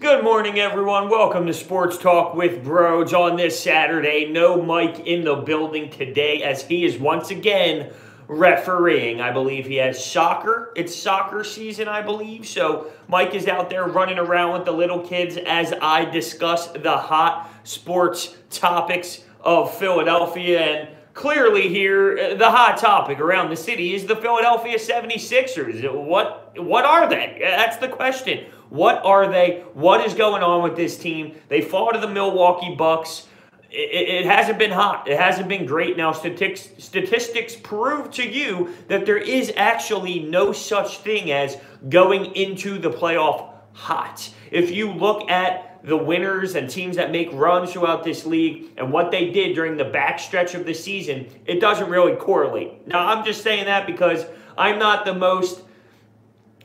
Good morning, everyone. Welcome to Sports Talk with Broads on this Saturday. No Mike in the building today as he is once again refereeing. I believe he has soccer. It's soccer season, I believe. So Mike is out there running around with the little kids as I discuss the hot sports topics of Philadelphia. And clearly here, the hot topic around the city is the Philadelphia 76ers. What are they? That's the question. What are they? What is going on with this team? They fall to the Milwaukee Bucks. It hasn't been hot. It hasn't been great. Now, statistics prove to you that there is actually no such thing as going into the playoff hot. If you look at the winners and teams that make runs throughout this league and what they did during the backstretch of the season, it doesn't really correlate. Now, I'm just saying that because I'm not the most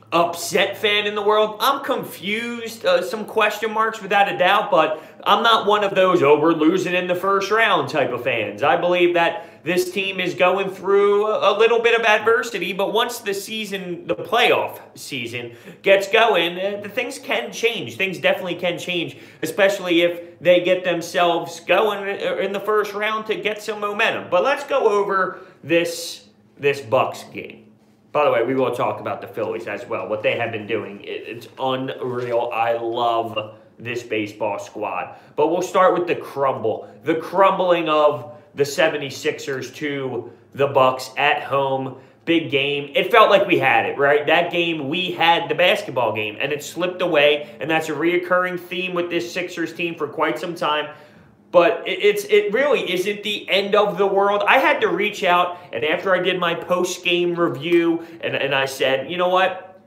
upset fan in the world. I'm confused, some question marks without a doubt, but I'm not one of those, we're losing in the first round type of fans. I believe that this team is going through a little bit of adversity, but once the playoff season gets going, things can change. Things definitely can change, especially if they get themselves going in the first round to get some momentum. But let's go over this Bucks game. By the way, we will talk about the Phillies as well. What they have been doing, it's unreal. I love this baseball squad. But we'll start with the crumble. The crumbling of the 76ers to the Bucks at home. Big game. It felt like we had it, right? That game, we had the basketball game, and it slipped away. And that's a reoccurring theme with this Sixers team for quite some time. But it really isn't the end of the world. I had to reach out, and after I did my post-game review, and I said, you know what?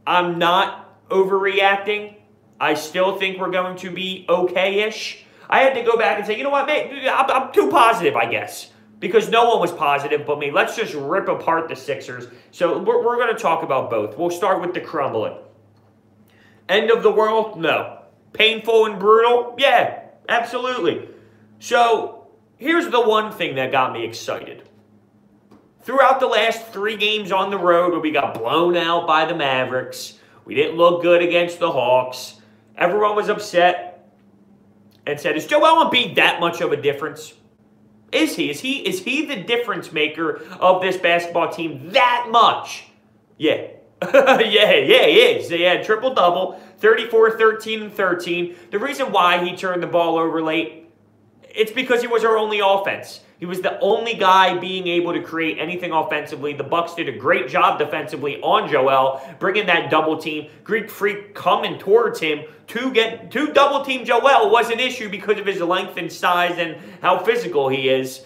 I'm not overreacting. I still think we're going to be okay-ish. I had to go back and say, you know what, man? I'm too positive, I guess, because no one was positive but me. Let's just rip apart the Sixers. So we're going to talk about both. We'll start with the crumbling. End of the world? No. Painful and brutal? Yeah. Absolutely. So, here's the one thing that got me excited. Throughout the last 3 games on the road where we got blown out by the Mavericks, we didn't look good against the Hawks, everyone was upset and said, is Joel Embiid that much of a difference? Is he? Is he the difference maker of this basketball team that much? Yeah. yeah, he is. He had triple-double, 34, 13, and 13. The reason why he turned the ball over late, it's because he was our only offense. He was the only guy being able to create anything offensively. The Bucks did a great job defensively on Joel, bringing that double team. Greek Freak coming towards him to double-team Joel was an issue because of his length and size and how physical he is.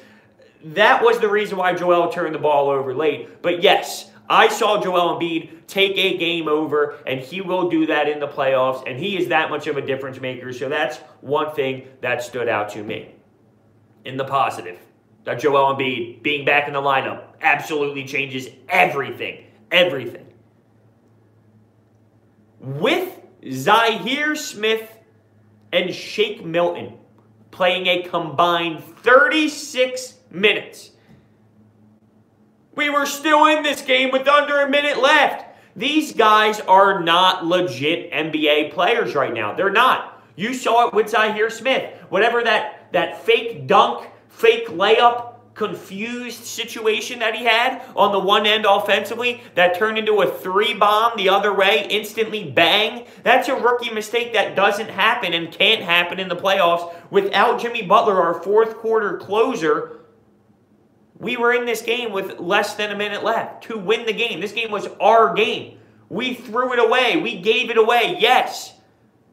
That was the reason why Joel turned the ball over late. But yes, I saw Joel Embiid take a game over, and he will do that in the playoffs, and he is that much of a difference maker. So that's one thing that stood out to me. In the positive, that Joel Embiid being back in the lineup absolutely changes everything. Everything. With Zhaire Smith and Shake Milton playing a combined 36 minutes, we were still in this game with under a minute left. These guys are not legit NBA players right now. They're not. You saw it with Zhaire Smith. Whatever that fake dunk, fake layup, confused situation that he had on the one end offensively that turned into a 3-bomb the other way, instantly bang. That's a rookie mistake that doesn't happen and can't happen in the playoffs. Without Jimmy Butler, our fourth quarter closer, we were in this game with less than a minute left to win the game. This game was our game. We threw it away. We gave it away, yes,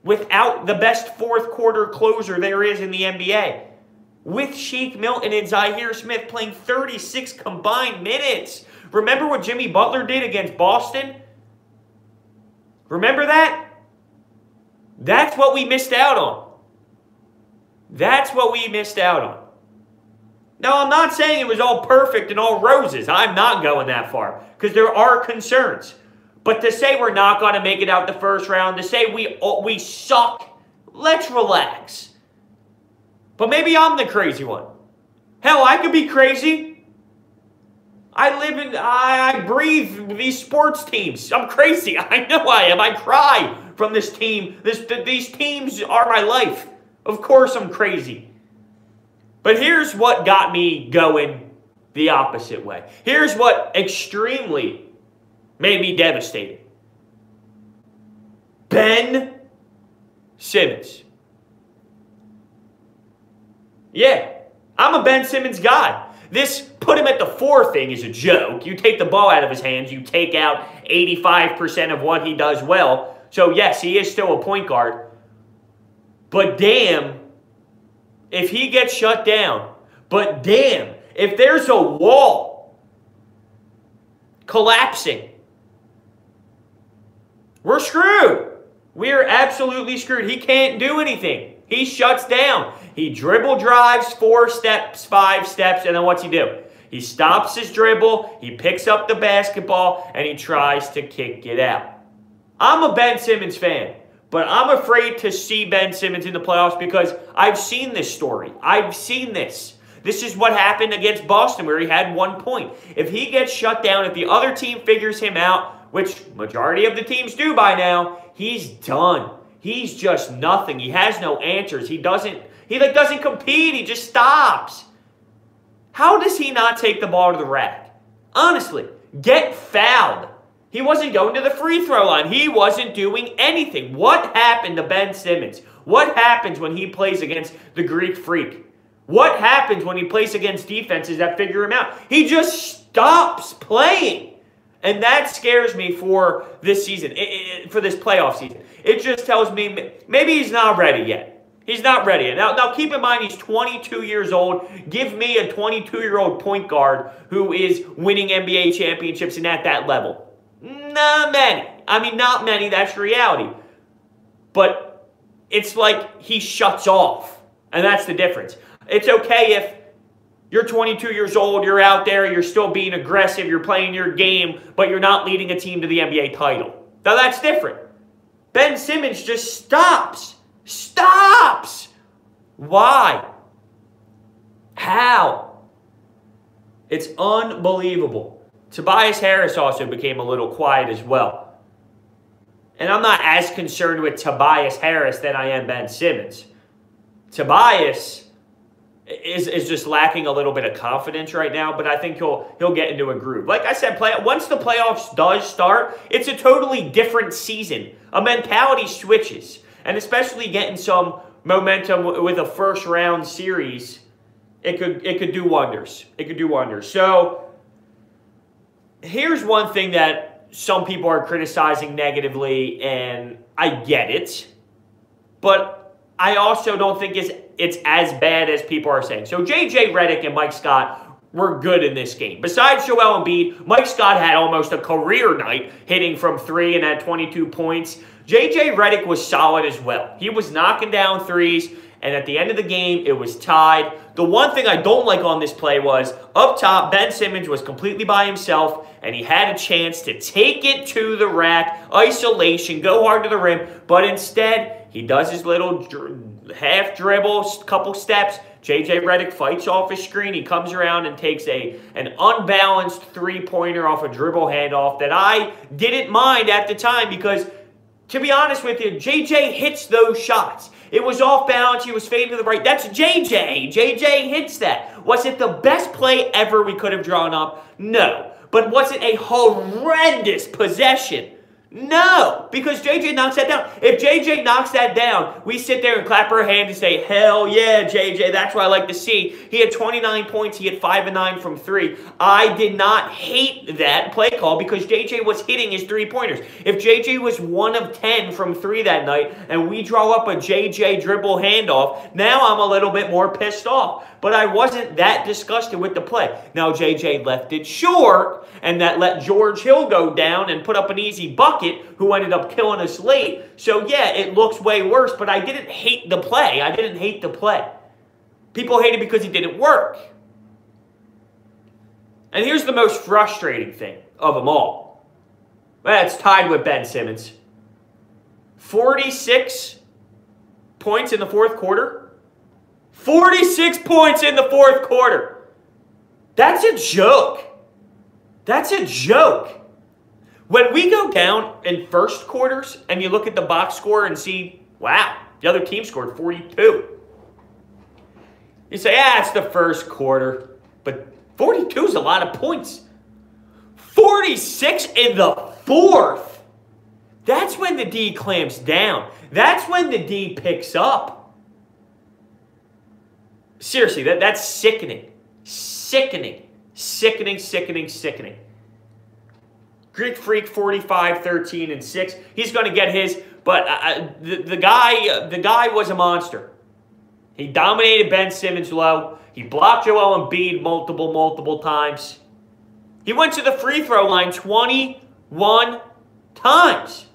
without the best fourth quarter closer there is in the NBA. With Shake Milton and Zhaire Smith playing 36 combined minutes. Remember what Jimmy Butler did against Boston? Remember that? That's what we missed out on. That's what we missed out on. Now, I'm not saying it was all perfect and all roses. I'm not going that far because there are concerns. But to say we're not going to make it out the first round, to say we suck, let's relax. But maybe I'm the crazy one. Hell, I could be crazy. I breathe these sports teams. I'm crazy. I know I am. I cry from this team. These teams are my life. Of course I'm crazy. But here's what got me going the opposite way. Here's what extremely made me devastated. Ben Simmons. Yeah, I'm a Ben Simmons guy. This put him at the 4 thing is a joke. You take the ball out of his hands, you take out 85% of what he does well. So yes, he is still a point guard. But damn, if he gets shut down. But damn, if there's a wall collapsing, we're screwed. We're absolutely screwed. He can't do anything. He shuts down. He dribble drives 4 steps, 5 steps, and then what's he do? He stops his dribble, he picks up the basketball, and he tries to kick it out. I'm a Ben Simmons fan, but I'm afraid to see Ben Simmons in the playoffs because I've seen this story. I've seen this. This is what happened against Boston where he had 1 point. If he gets shut down, if the other team figures him out, which majority of the teams do by now, he's done. He's just nothing. He has no answers. He doesn't compete. He just stops. How does he not take the ball to the rack? Honestly, get fouled. He wasn't going to the free throw line. He wasn't doing anything. What happened to Ben Simmons? What happens when he plays against the Greek Freak? What happens when he plays against defenses that figure him out? He just stops playing. And that scares me for this season, for this playoff season. It just tells me maybe he's not ready yet. He's not ready yet. Now keep in mind he's 22 years old. Give me a 22-year-old point guard who is winning NBA championships and at that level. Not many. I mean, not many. That's reality. But it's like he shuts off. And that's the difference. It's okay if you're 22 years old, you're out there, you're still being aggressive, you're playing your game, but you're not leading a team to the NBA title. Now that's different. Ben Simmons just stops. Stops! Why? How? It's unbelievable. Tobias Harris also became a little quiet as well. And I'm not as concerned with Tobias Harris than I am Ben Simmons. Tobias is just lacking a little bit of confidence right now, but I think he'll get into a groove. Like I said, once the playoffs does start, it's a totally different season. A mentality switches, and especially getting some momentum with a first-round series, it could do wonders. It could do wonders. So here's one thing that some people are criticizing negatively, and I get it, but I also don't think it's as bad as people are saying. So J.J. Redick and Mike Scott were good in this game. Besides Joel Embiid, Mike Scott had almost a career night hitting from 3 and had 22 points. J.J. Redick was solid as well. He was knocking down threes, and at the end of the game, it was tied. The one thing I don't like on this play was, up top, Ben Simmons was completely by himself, and he had a chance to take it to the rack, isolation, go hard to the rim, but instead, he does his little half dribble, couple steps. J.J. Redick fights off his screen. He comes around and takes an unbalanced three-pointer off a dribble handoff that I didn't mind at the time because, to be honest with you, J.J. hits those shots. It was off balance. He was fading to the right. That's J.J. J.J. hits that. Was it the best play ever we could have drawn up? No. But was it a horrendous possession? No, because JJ knocks that down. If JJ knocks that down, we sit there and clap our hands and say, hell yeah, JJ, that's what I like to see. He had 29 points. He had 5 and 9 from 3. I did not hate that play call because JJ was hitting his three-pointers. If JJ was 1 of 10 from 3 that night and we draw up a JJ dribble handoff, now I'm a little bit more pissed off. But I wasn't that disgusted with the play. Now, JJ left it short, and that let George Hill go down and put up an easy bucket, who ended up killing us late. So, yeah, it looks way worse, but I didn't hate the play. I didn't hate the play. People hate it because it didn't work. And here's the most frustrating thing of them all. It's tied with Ben Simmons. 46 points in the fourth quarter. 46 points in the fourth quarter. That's a joke. That's a joke. When we go down in first quarters and you look at the box score and see, wow, the other team scored 42. You say, it's the first quarter. But 42 is a lot of points. 46 in the fourth. That's when the D clamps down. That's when the D picks up. Seriously, that's sickening. Sickening. Sickening, sickening, sickening. Greek Freak, 45, 13, and 6. He's going to get his, but the guy was a monster. He dominated Ben Simmons low. He blocked Joel Embiid multiple times. He went to the free throw line 21 times.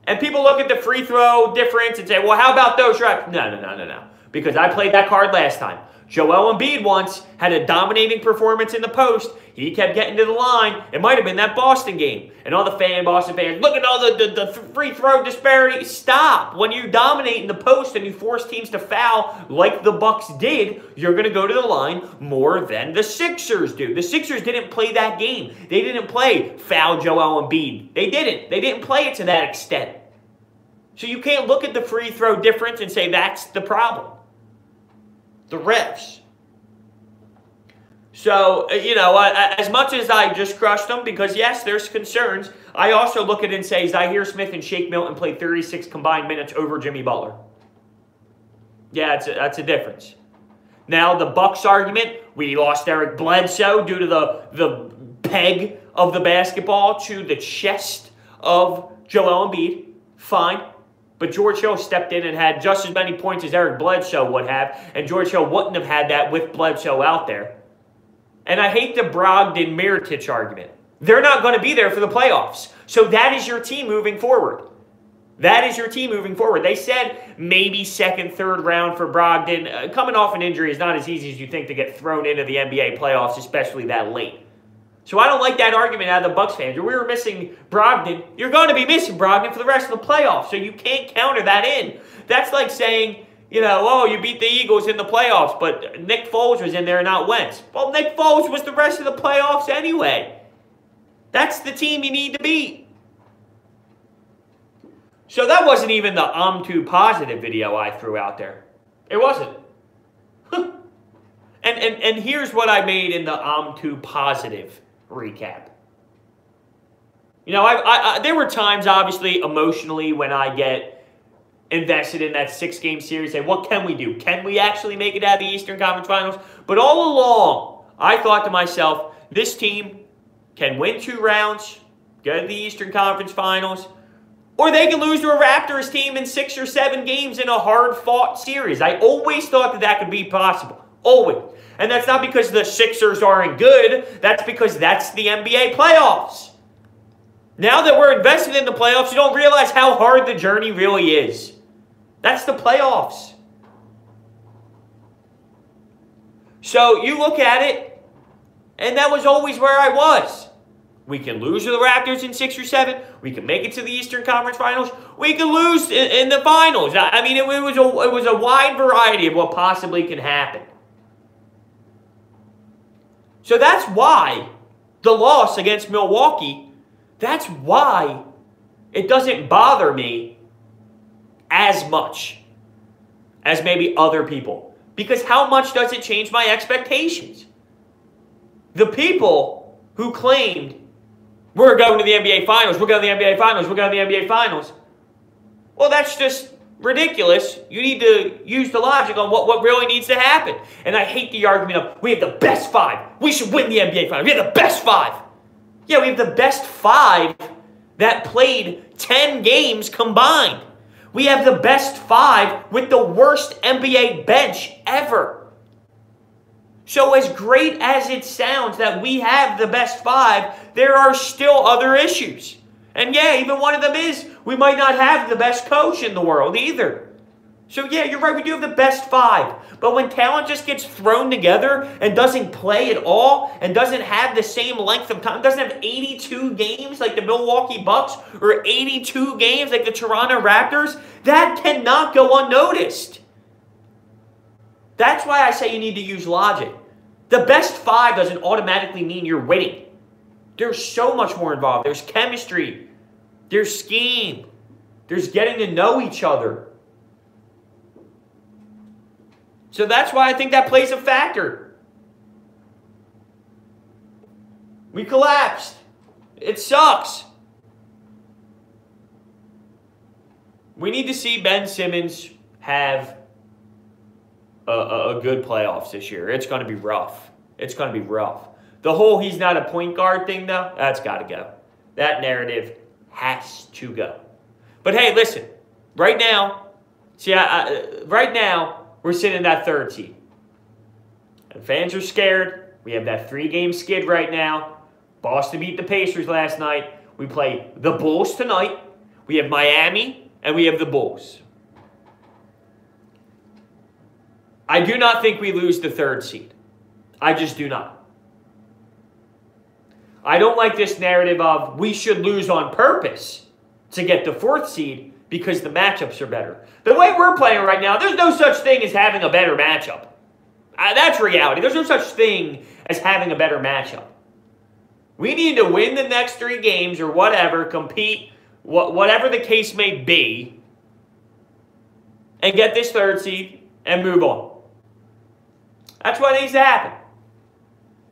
And people look at the free throw difference and say, well, how about those reps? No. Because I played that card last time. Joel Embiid once had a dominating performance in the post. He kept getting to the line. It might have been that Boston game. And all the Boston fans, look at all the free throw disparity. Stop. When you dominate in the post and you force teams to foul like the Bucks did, you're going to go to the line more than the Sixers do. The Sixers didn't play that game. They didn't play foul Joel Embiid. They didn't. They didn't play it to that extent. So you can't look at the free throw difference and say that's the problem. The refs. So, as much as I just crushed them, because yes, there's concerns, I also look at it and say Zaire Smith and Shake Milton played 36 combined minutes over Jimmy Butler. Yeah, that's a difference. Now, the Bucks argument, we lost Eric Bledsoe due to the peg of the basketball to the chest of Joel Embiid. Fine. But George Hill stepped in and had just as many points as Eric Bledsoe would have, and George Hill wouldn't have had that with Bledsoe out there. And I hate the Brogdon-Mirotic argument. They're not going to be there for the playoffs. So that is your team moving forward. That is your team moving forward. They said maybe second, third round for Brogdon. Coming off an injury is not as easy as you think to get thrown into the NBA playoffs, especially that late. So I don't like that argument out of the Bucks fans. We were missing Brogdon. You're going to be missing Brogdon for the rest of the playoffs, so you can't counter that in. That's like saying, you beat the Eagles in the playoffs, but Nick Foles was in there, not Wentz. Well, Nick Foles was the rest of the playoffs anyway. That's the team you need to beat. So that wasn't even the I'm too positive video I threw out there. It wasn't. And here's what I made in the I'm too positive recap. There were times, obviously, emotionally, when I get invested in that 6-game series, say, what can we do? Can we actually make it out of the Eastern Conference Finals? But all along, I thought to myself, this team can win 2 rounds, go to the Eastern Conference Finals, or they can lose to a Raptors team in 6 or 7 games in a hard-fought series. I always thought that could be possible. Always. And that's not because the Sixers aren't good. That's because that's the NBA playoffs. Now that we're invested in the playoffs, you don't realize how hard the journey really is. That's the playoffs. So you look at it, and that was always where I was. We can lose to the Raptors in 6 or 7. We can make it to the Eastern Conference Finals. We can lose in the finals. I mean, it was a wide variety of what possibly can happen. So that's why the loss against Milwaukee, that's why it doesn't bother me as much as maybe other people. Because how much does it change my expectations? The people who claimed, we're going to the NBA Finals, we're going to the NBA Finals, we're going to the NBA Finals. Well, that's just ridiculous. You need to use the logic on what really needs to happen. And I hate the argument of, we have the best 5. We should win the NBA Finals. We have the best 5. Yeah, we have the best 5 that played 10 games combined. We have the best 5 with the worst NBA bench ever. So as great as it sounds that we have the best 5, there are still other issues. And yeah, even one of them is we might not have the best coach in the world either. So yeah, you're right, we do have the best 5. But when talent just gets thrown together and doesn't play at all and doesn't have the same length of time, doesn't have 82 games like the Milwaukee Bucks or 82 games like the Toronto Raptors, that cannot go unnoticed. That's why I say you need to use logic. The best 5 doesn't automatically mean you're winning. There's so much more involved. There's chemistry. There's scheme. There's getting to know each other. So that's why I think that plays a factor. We collapsed. It sucks. We need to see Ben Simmons have a good playoffs this year. It's going to be rough. It's going to be rough. The whole he's not a point guard thing, though, that's got to go. That narrative has to go. But hey, listen. Right now, right now, we're sitting in that 3rd seed. And fans are scared. We have that 3-game skid right now. Boston beat the Pacers last night. We play the Bulls tonight. We have Miami, and we have the Bulls. I do not think we lose the 3rd seed. I just do not. I don't like this narrative of we should lose on purpose to get the 4th seed because the matchups are better. The way we're playing right now, there's no such thing as having a better matchup. That's reality. There's no such thing as having a better matchup. We need to win the next 3 games or whatever, compete, whatever the case may be, and get this 3rd seed and move on. That's what needs to happen.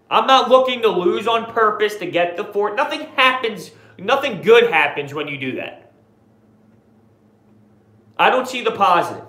I'm not looking to lose on purpose to get the 4th. Nothing happens, nothing good happens when you do that. I don't see the positive.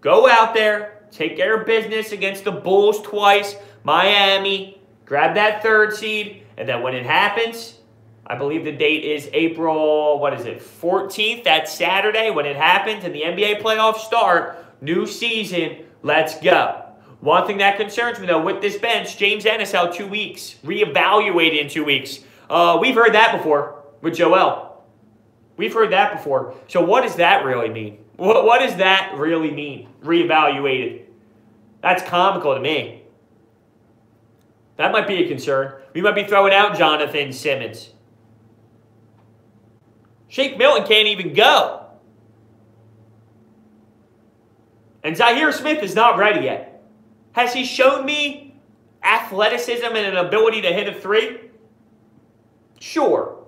Go out there, take care of business against the Bulls twice, Miami, grab that 3rd seed, and then when it happens, I believe the date is April, 14th, that's Saturday, when it happens and the NBA playoffs start, new season, let's go. One thing that concerns me, though, with this bench, James Ennis out 2 weeks, reevaluated in 2 weeks. We've heard that before with Joel. We've heard that before. So what does that really mean? What does that really mean, reevaluated? That's comical to me. That might be a concern. We might be throwing out Jonathan Simmons. Shake Milton can't even go. And Zaire Smith is not ready yet. Has he shown me athleticism and an ability to hit a 3? Sure.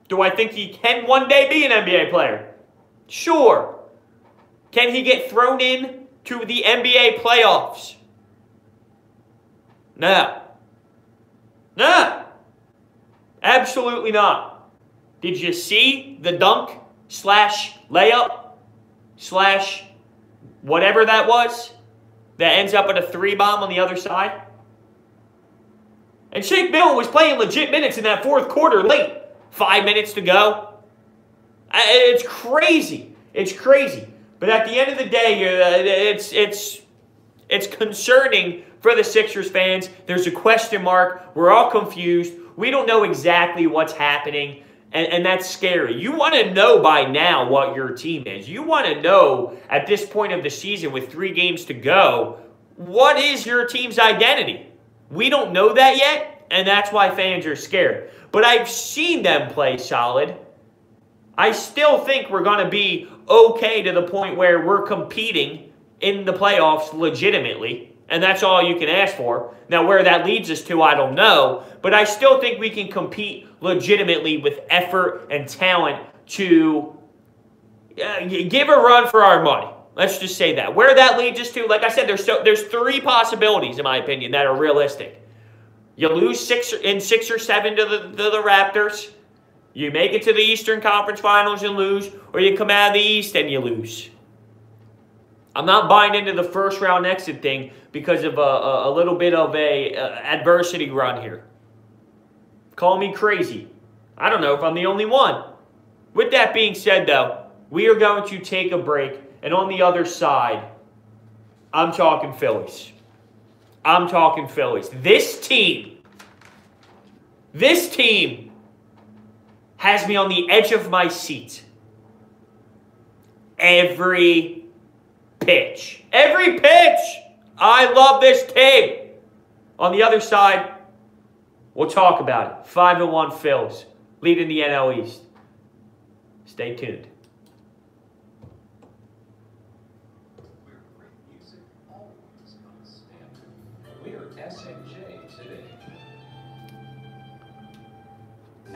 Do I think he can one day be an NBA player? Sure. Can he get thrown in to the NBA playoffs? No. No. Absolutely not. Did you see the dunk / layup / whatever that was? That ends up at a 3-bomb on the other side. And Shake Milton was playing legit minutes in that 4th quarter late. 5 minutes to go. It's crazy. It's crazy. But at the end of the day, it's concerning for the Sixers fans. There's a question mark. We're all confused. We don't know exactly what's happening. And that's scary. You want to know by now what your team is. You want to know at this point of the season with 3 games to go, what is your team's identity? We don't know that yet, and that's why fans are scared. But I've seen them play solid. I still think we're going to be okay to the point where we're competing in the playoffs legitimately. And that's all you can ask for. Now, where that leads us to, I don't know. But I still think we can compete legitimately with effort and talent to give a run for our money. Let's just say that. Where that leads us to, like I said, there's 3 possibilities, in my opinion, that are realistic. You lose 6 or 7 to the Raptors. You make it to the Eastern Conference Finals and lose. Or you come out of the East and you lose. I'm not buying into the first round exit thing because of a little bit of a adversity run here. Call me crazy. I don't know if I'm the only one. With that being said, though, we are going to take a break. And on the other side, I'm talking Phillies. I'm talking Phillies. This team has me on the edge of my seat. Every pitch. Every pitch. I love this team. On the other side, we'll talk about it. 5-1 Phils, leading the NL East. Stay tuned.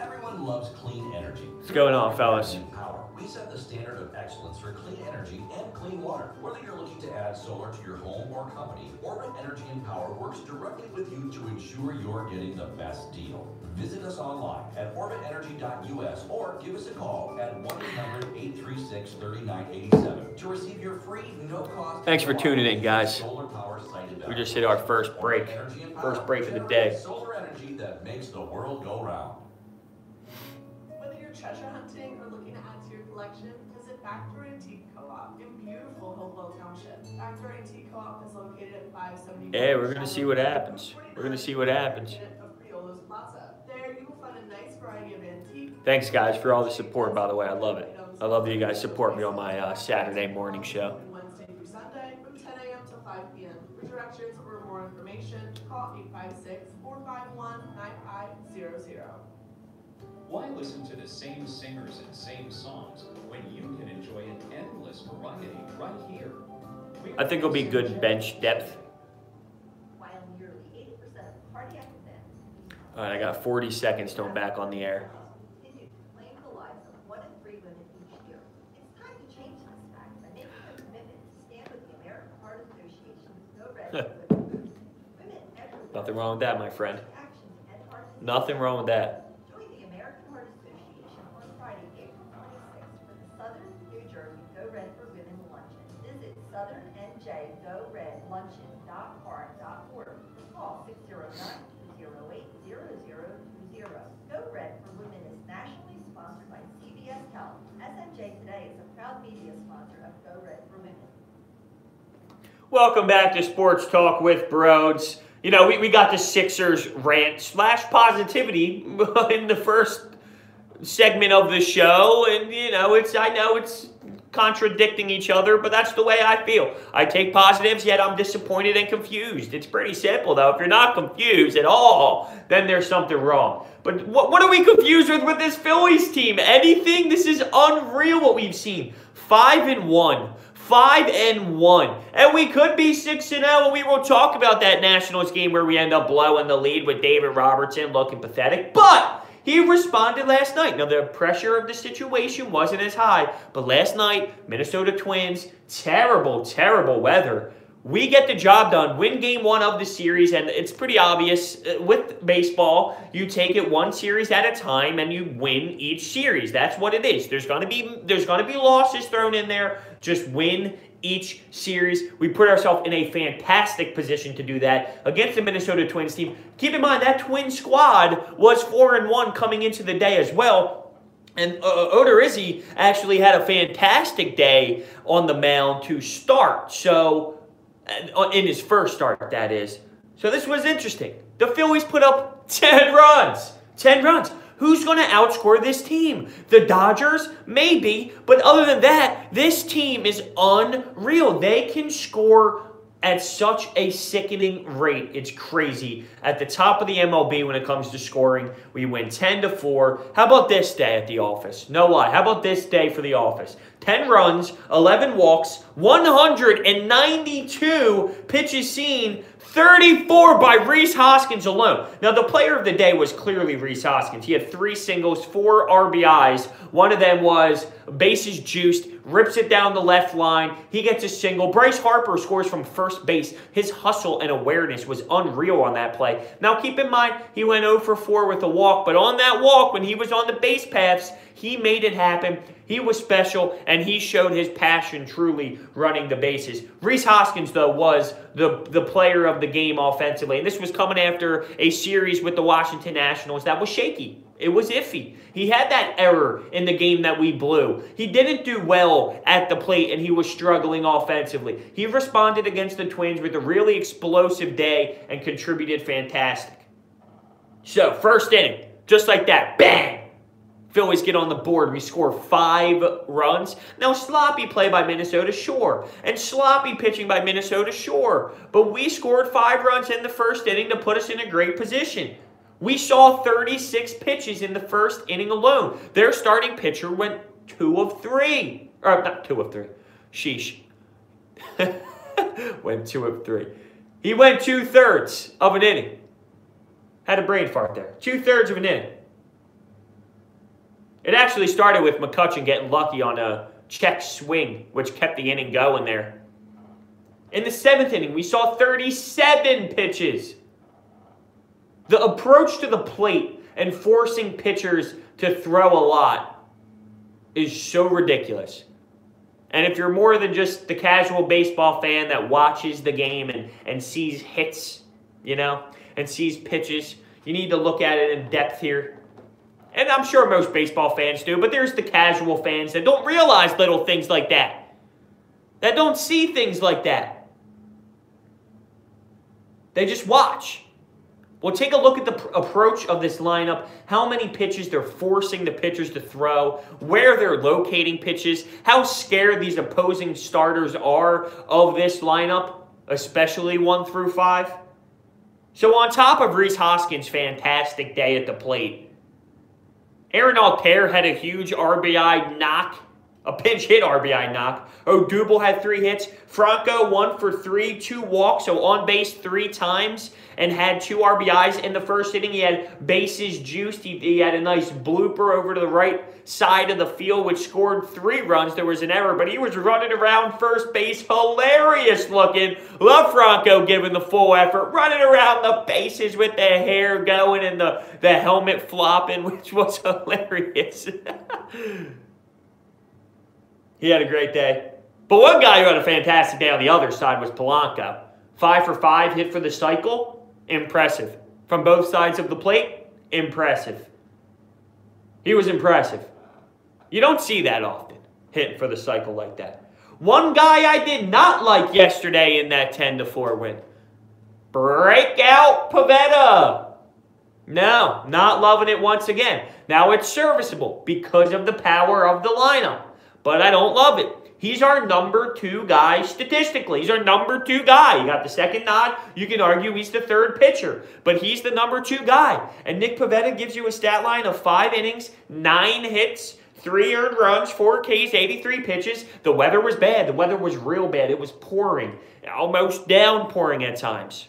Everyone loves clean energy. What's going on, fellas? We set the standard of excellence for clean energy and clean water. Whether you're looking to add solar to your home or company, Orbit Energy and Power works directly with you to ensure you're getting the best deal. Visit us online at orbitenergy.us or give us a call at 1-800-836-3987 to receive your free, no-cost... Thanks for tuning in, guys. Solar power site We just hit our first break. First break of the day. Solar energy that makes the world go round. Whether you're treasure hunting or looking to add to your collection, visit Factor Antique Co-op in beautiful Hopewell Township. Factor Antique Co-op is located at 570. Hey, we're gonna see what happens. We're gonna see what happens. There you will find a nice variety of antique. Thanks, guys, for all the support, by the way. I love it. I love that you guys support me on my Saturday morning show. Wednesday through Sunday from 10 a.m. to 5 p.m. For directions or more information, call 856-451-9500. Why listen to the same singers and same songs when you can enjoy an endless variety right here? I think it'll be good bench depth. While nearly 80% of cardiac events. All right, I got 40 seconds till I'm back on the air. Continue to claim the lives of 1 in 3 women each year. It's time to change this fact by making a commitment to stand with the American Heart Association's Go Red for Women. Women everywhere. Nothing wrong with that, my friend. Actions and heart disease. Nothing wrong with that. Join the American Heart Association on Friday, April 26th for the Southern New Jersey Go Red for Women Luncheon. Visit southernnjgoredluncheon.heart.org or call 609-208-0020. Go Red for Women is nationally sponsored by CVS Health. SMJ Today is a proud media sponsor of Go Red for Women. Welcome back to Sports Talk with Broads. You know, we got the Sixers rant / positivity in the first segment of the show, and I know it's contradicting each other, but that's the way I feel. I take positives, yet I'm disappointed and confused. It's pretty simple, though. If you're not confused at all, then there's something wrong. But what are we confused with this Phillies team? Anything? This is unreal what we've seen. 5-1. 5-1. And we could be 6-0, and we will talk about that Nationals game where we end up blowing the lead with David Robertson looking pathetic. But he responded last night. Now, the pressure of the situation wasn't as high, but last night, Minnesota Twins, terrible, terrible weather. We get the job done, win game 1 of the series, and it's pretty obvious with baseball, you take it one series at a time and you win each series. That's what it is. There's gonna be losses thrown in there. Just win each series. We put ourselves in a fantastic position to do that against the Minnesota Twins team. Keep in mind, that Twin squad was 4-1 coming into the day as well. And Odorizzi actually had a fantastic day on the mound to start. So, in his first start, that is. So this was interesting. The Phillies put up 10 runs. 10 runs. Who's going to outscore this team? The Dodgers? Maybe. But other than that, this team is unreal. They can score at such a sickening rate. It's crazy. At the top of the MLB when it comes to scoring, we win 10-4. How about this day at the office? No lie. How about this day for the office? 10 runs, 11 walks, 192 pitches seen, 34 by Rhys Hoskins alone. Now, the player of the day was clearly Rhys Hoskins. He had 3 singles, 4 RBIs. One of them was bases juiced, rips it down the left line. He gets a single. Bryce Harper scores from first base. His hustle and awareness was unreal on that play. Now, keep in mind, he went 0 for 4 with a walk, but on that walk, when he was on the base paths, he made it happen. He was special, and he showed his passion truly running the bases. Rhys Hoskins, though, was the player of the game offensively, and this was coming after a series with the Washington Nationals that was shaky. It was iffy. He had that error in the game that we blew. He didn't do well at the plate, and he was struggling offensively. He responded against the Twins with a really explosive day and contributed fantastic. So, first inning, just like that, bang! Phillies get on the board. We score 5 runs. Now, sloppy play by Minnesota, sure. And sloppy pitching by Minnesota, sure. But we scored 5 runs in the first inning to put us in a great position. We saw 36 pitches in the first inning alone. Their starting pitcher went 2 of 3. Or, not 2 of 3. Sheesh. Went 2 of 3. He went 2/3 of an inning. Had a brain fart there. 2/3 of an inning. It actually started with McCutchen getting lucky on a check swing, which kept the inning going there. In the 7th inning, we saw 37 pitches. The approach to the plate and forcing pitchers to throw a lot is so ridiculous. And if you're more than just the casual baseball fan that watches the game and sees hits, you know, and sees pitches, you need to look at it in depth here. And I'm sure most baseball fans do, but there's the casual fans that don't realize little things like that. That don't see things like that. They just watch. Well, take a look at the approach of this lineup, how many pitches they're forcing the pitchers to throw, where they're locating pitches, how scared these opposing starters are of this lineup, especially 1 through 5. So on top of Rhys Hoskins' fantastic day at the plate, Aaron Altair had a huge RBI knock, a pinch hit RBI knock. Odubel had 3 hits. Franco 1 for 3, 2 walks, so on base 3 times, and had 2 RBIs in the first inning. He had bases juiced. He had a nice blooper over to the right side of the field, which scored 3 runs. There was an error, but he was running around first base, hilarious looking. Love Franco giving the full effort, running around the bases with the hair going and the helmet flopping, which was hilarious. He had a great day. But one guy who had a fantastic day on the other side was Polanco. 5 for 5, hit for the cycle. Impressive. From both sides of the plate, impressive. He was impressive. You don't see that often, hitting for the cycle like that. One guy I did not like yesterday in that 10-4 win. Breakout Pivetta. No, not loving it once again. Now it's serviceable because of the power of the lineup. But I don't love it. He's our number 2 guy statistically. He's our number 2 guy. You got the second nod. You can argue he's the 3rd pitcher. But he's the number 2 guy. And Nick Pivetta gives you a stat line of 5 innings, 9 hits, 3 earned runs, 4 Ks, 83 pitches. The weather was bad. The weather was real bad. It was pouring. Almost downpouring at times.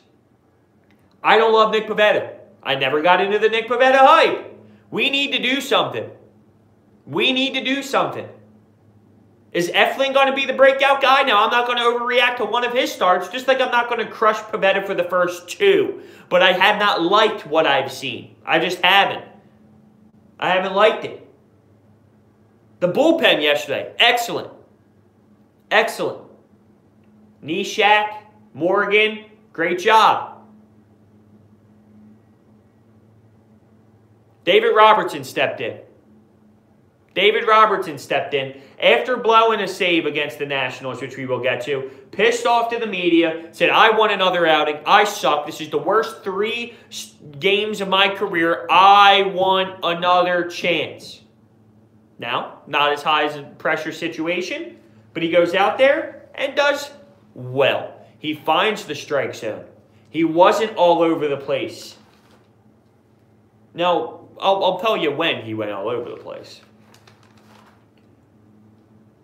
I don't love Nick Pivetta. I never got into the Nick Pivetta hype. We need to do something. We need to do something. Is Eflin going to be the breakout guy? Now, I'm not going to overreact to one of his starts, just like I'm not going to crush Pivetta for the first 2. But I have not liked what I've seen. I just haven't. I haven't liked it. The bullpen yesterday, excellent. Excellent. Nishak, Morgan, great job. David Robertson stepped in. David Robertson stepped in after blowing a save against the Nationals, which we will get to. Pissed off to the media, said, I want another outing. I suck. This is the worst 3 games of my career. I want another chance. Now, not as high as a pressure situation, but he goes out there and does well. He finds the strike zone. He wasn't all over the place. Now, I'll tell you when he went all over the place.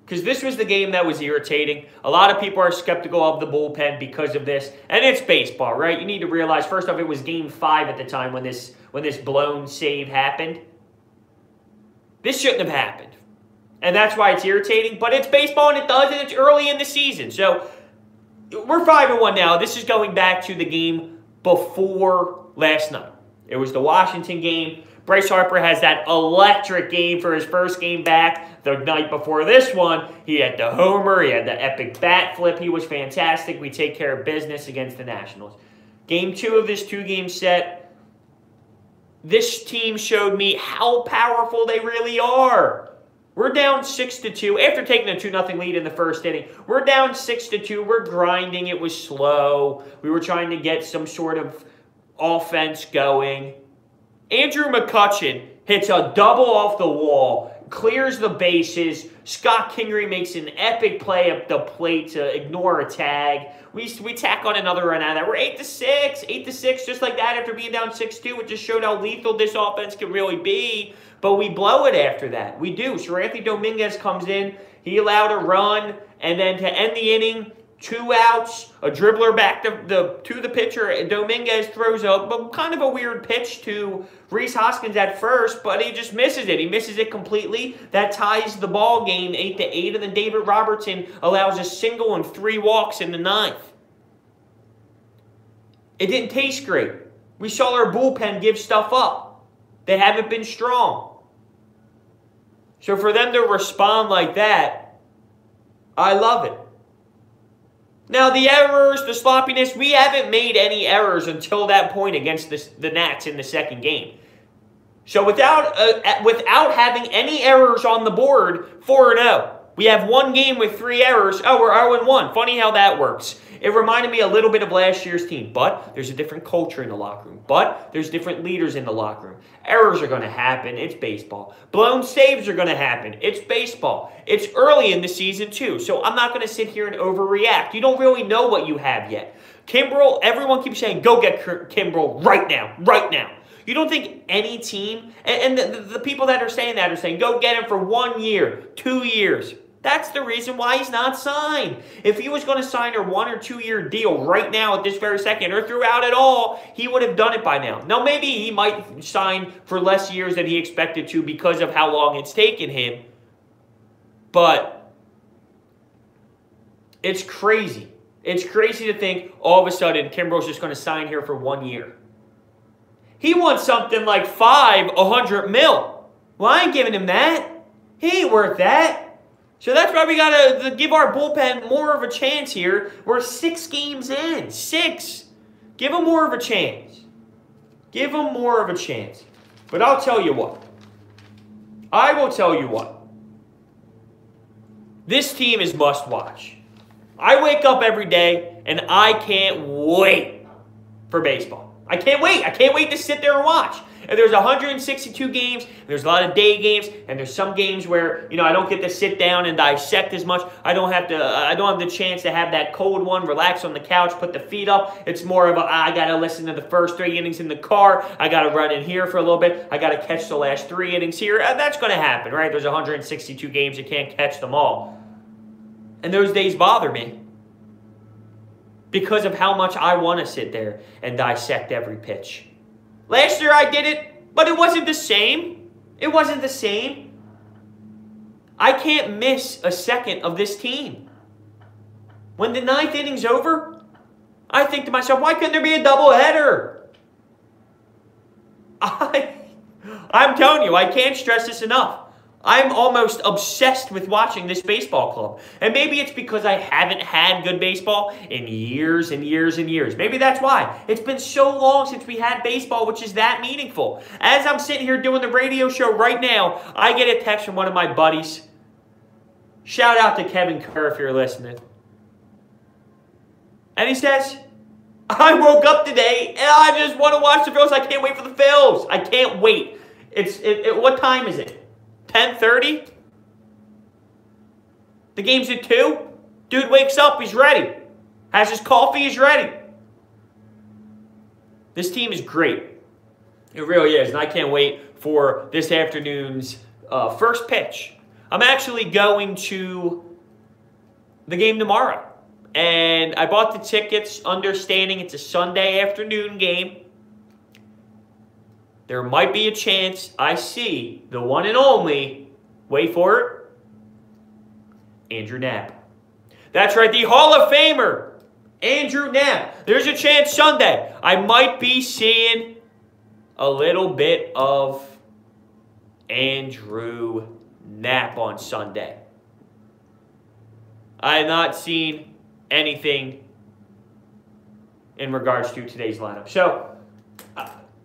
Because this was the game that was irritating. A lot of people are skeptical of the bullpen because of this. And it's baseball, right? You need to realize, first off, it was Game 5 at the time when this blown save happened. This shouldn't have happened. And that's why it's irritating. But it's baseball, and it does, and it's early in the season. So, we're 5-1 now. This is going back to the game before last night. It was the Washington game. Bryce Harper has that electric game for his first game back. The night before this one, he had the homer. He had the epic bat flip. He was fantastic. We take care of business against the Nationals. Game 2 of this 2-game set, this team showed me how powerful they really are. We're down 6-2 after taking a 2-0 lead in the first inning. We're down 6-2. We're grinding. It was slow. We were trying to get some sort of offense going. Andrew McCutchen hits a double off the wall, clears the bases. Scott Kingery makes an epic play up the plate to ignore a tag. We tack on another run out of that. We're 8-6, 8-6, just like that after being down 6-2. It just showed how lethal this offense can really be. But we blow it after that. We do. Seranthony Dominguez comes in. He allowed a run. And then to end the inning, 2 outs, a dribbler back to the pitcher. Dominguez throws kind of a weird pitch to Rhys Hoskins at first, but he just misses it. He misses it completely. That ties the ball game 8-8, and then David Robertson allows a single and 3 walks in the 9th. It didn't taste great. We saw our bullpen give stuff up. They haven't been strong. So for them to respond like that, I love it. Now, the errors, the sloppiness, we haven't made any errors until that point against the Nats in the second game. So without having any errors on the board, 4-0. We have 1 game with 3 errors. Oh, we're 0-1. Funny how that works. It reminded me a little bit of last year's team, but there's a different culture in the locker room. But there's different leaders in the locker room. Errors are going to happen. It's baseball. Blown saves are going to happen. It's baseball. It's early in the season, too, so I'm not going to sit here and overreact. You don't really know what you have yet. Kimbrel, everyone keeps saying, go get Kimbrel right now, right now. You don't think any team, and the people that are saying that are saying, go get him for 1 year, 2 years. That's the reason why he's not signed. If he was going to sign a 1 or 2 year deal right now at this very second or throughout it all, he would have done it by now. Now, maybe he might sign for less years than he expected to because of how long it's taken him. But it's crazy. It's crazy to think all of a sudden Kimbrel's just going to sign here for 1 year. He wants something like $100 million. Well, I ain't giving him that. He ain't worth that. So that's why we got to give our bullpen more of a chance here. We're 6 games in. 6. Give them more of a chance. Give them more of a chance. But I'll tell you what. I will tell you what. This team is must watch. I wake up every day and I can't wait for baseball. I can't wait. I can't wait to sit there and watch. And there's 162 games, and there's a lot of day games, and there's some games where, I don't get to sit down and dissect as much. I don't have the chance to have that cold one, relax on the couch, put the feet up. It's more of I got to listen to the first 3 innings in the car. I got to run in here for a little bit. I got to catch the last 3 innings here. That's going to happen, right? There's 162 games. You can't catch them all. And those days bother me because of how much I want to sit there and dissect every pitch. Last year I did it, but it wasn't the same. It wasn't the same. I can't miss a second of this team. When the 9th inning's over, I think to myself, why couldn't there be a doubleheader? I'm telling you, I can't stress this enough. I'm almost obsessed with watching this baseball club. And maybe it's because I haven't had good baseball in years and years and years. Maybe that's why. It's been so long since we had baseball, which is that meaningful. As I'm sitting here doing the radio show right now, I get a text from one of my buddies. Shout out to Kevin Kerr if you're listening. And he says, I woke up today and I just want to watch the Phillies. I can't wait for the Phillies. I can't wait. What time is it? 10:30? The game's at 2? Dude wakes up, he's ready. Has his coffee, he's ready. This team is great. It really is, and I can't wait for this afternoon's first pitch. I'm actually going to the game tomorrow. And I bought the tickets understanding it's a Sunday afternoon game. There might be a chance I see the one and only, wait for it, Andrew Knapp. That's right, the Hall of Famer, Andrew Knapp. There's a chance Sunday I might be seeing a little bit of Andrew Knapp on Sunday. I have not seen anything in regards to today's lineup. So,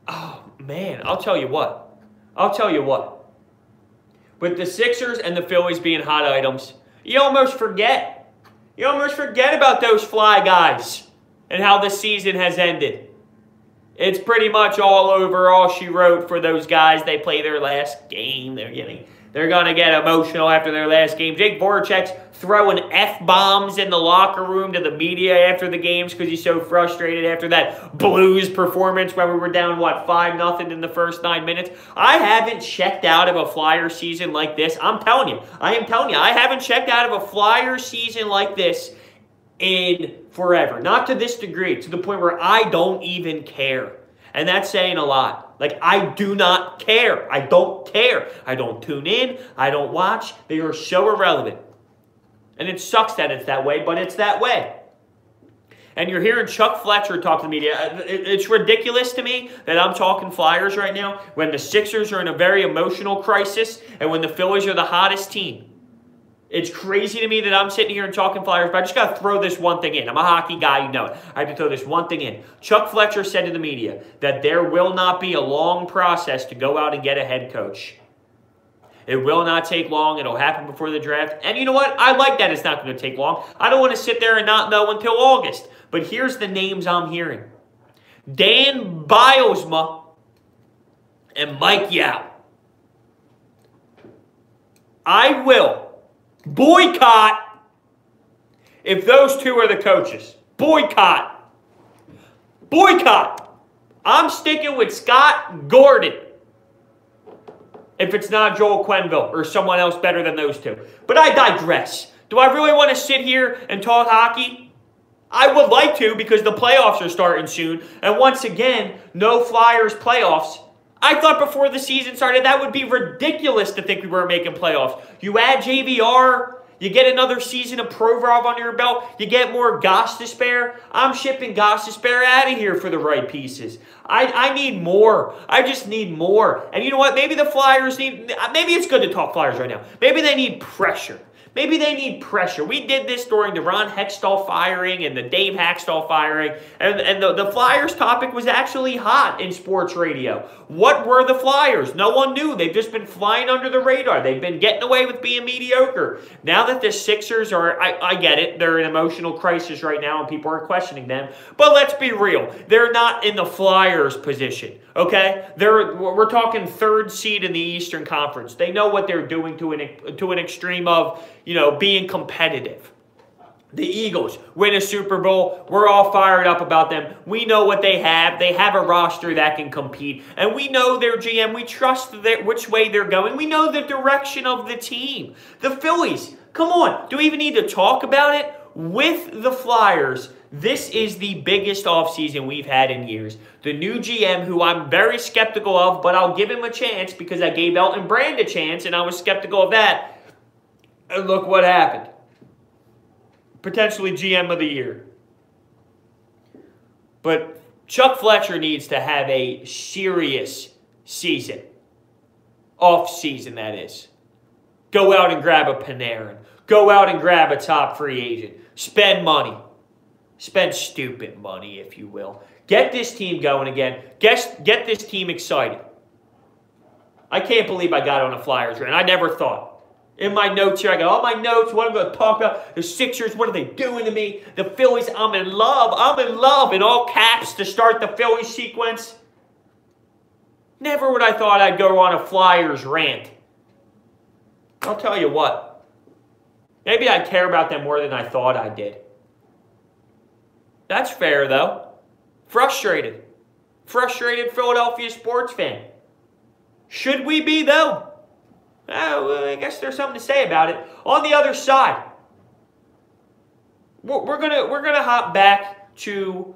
oh man, I'll tell you what. With the Sixers and the Phillies being hot items, you almost forget. You almost forget about those fly guys and how the season has ended. It's pretty much all over, all she wrote for those guys. They play their last game. They're going to get emotional after their last game. Jake Voracek's throwing F-bombs in the locker room to the media after the games because he's so frustrated after that Blues performance when we were down, 5-0 in the first 9 minutes. I haven't checked out of a Flyer season like this. I am telling you, I haven't checked out of a Flyer season like this in forever. Not to this degree, to the point where I don't even care. And that's saying a lot. Like, I do not care. I don't care. I don't tune in. I don't watch. They are so irrelevant. And it sucks that it's that way, but it's that way. And you're hearing Chuck Fletcher talk to the media. It's ridiculous to me that I'm talking Flyers right now when the Sixers are in a very emotional crisis and when the Phillies are the hottest team. It's crazy to me that I'm sitting here and talking Flyers, but I just got to throw this one thing in. I'm a hockey guy, you know it. I have to throw this one thing in. Chuck Fletcher said to the media that there will not be a long process to go out and get a head coach. It will not take long. It'll happen before the draft. And you know what? I like that it's not going to take long. I don't want to sit there and not know until August. But here's the names I'm hearing. Dan Bilesma and Mike Yao. I will boycott if those two are the coaches. Boycott. Boycott. I'm sticking with Scott Gordon if it's not Joel Quenneville or someone else better than those two. But I digress. Do I really want to sit here and talk hockey? I would like to because the playoffs are starting soon. And once again, no Flyers playoffs. I thought before the season started that would be ridiculous to think we weren't making playoffs. You add JVR, you get another season of Provorov under your belt, you get more Gostisbehere. I'm shipping Gostisbehere out of here for the right pieces. I need more. I just need more. And you know what? Maybe the Flyers need, maybe it's good to talk Flyers right now. Maybe they need pressure. Maybe they need pressure. We did this during the Ron Hextall firing and the Dave Haxtell firing. And the Flyers topic was actually hot in sports radio. What were the Flyers? No one knew. They've just been flying under the radar. They've been getting away with being mediocre. Now that the Sixers are, I get it, they're in emotional crisis right now and people are questioning them. But let's be real. They're not in the Flyers position. Okay? We're talking third seed in the Eastern Conference. They know what they're doing to an extreme of, you know, being competitive. The Eagles win a Super Bowl. We're all fired up about them. We know what they have. They have a roster that can compete. And we know their GM. We trust which way they're going. We know the direction of the team. The Phillies, come on. Do we even need to talk about it? With the Flyers, this is the biggest offseason we've had in years. The new GM, who I'm very skeptical of, but I'll give him a chance because I gave Elton Brand a chance and I was skeptical of that. And look what happened. Potentially GM of the year. But Chuck Fletcher needs to have a serious season. Off-season, that is. Go out and grab a Panarin. Go out and grab a top free agent. Spend money. Spend stupid money, if you will. Get this team going again. Get this team excited. I can't believe I got on a Flyers rant. I never thought. In my notes here, I got all my notes. What I'm going to talk about. The Sixers, what are they doing to me? The Phillies, I'm in love. I'm in love. In all caps to start the Phillies sequence. Never would I thought I'd go on a Flyers rant. I'll tell you what. Maybe I care about them more than I thought I did. That's fair, though. Frustrated. Frustrated Philadelphia sports fan. Should we be, though? Well, I guess there's something to say about it. On the other side, we're gonna hop back to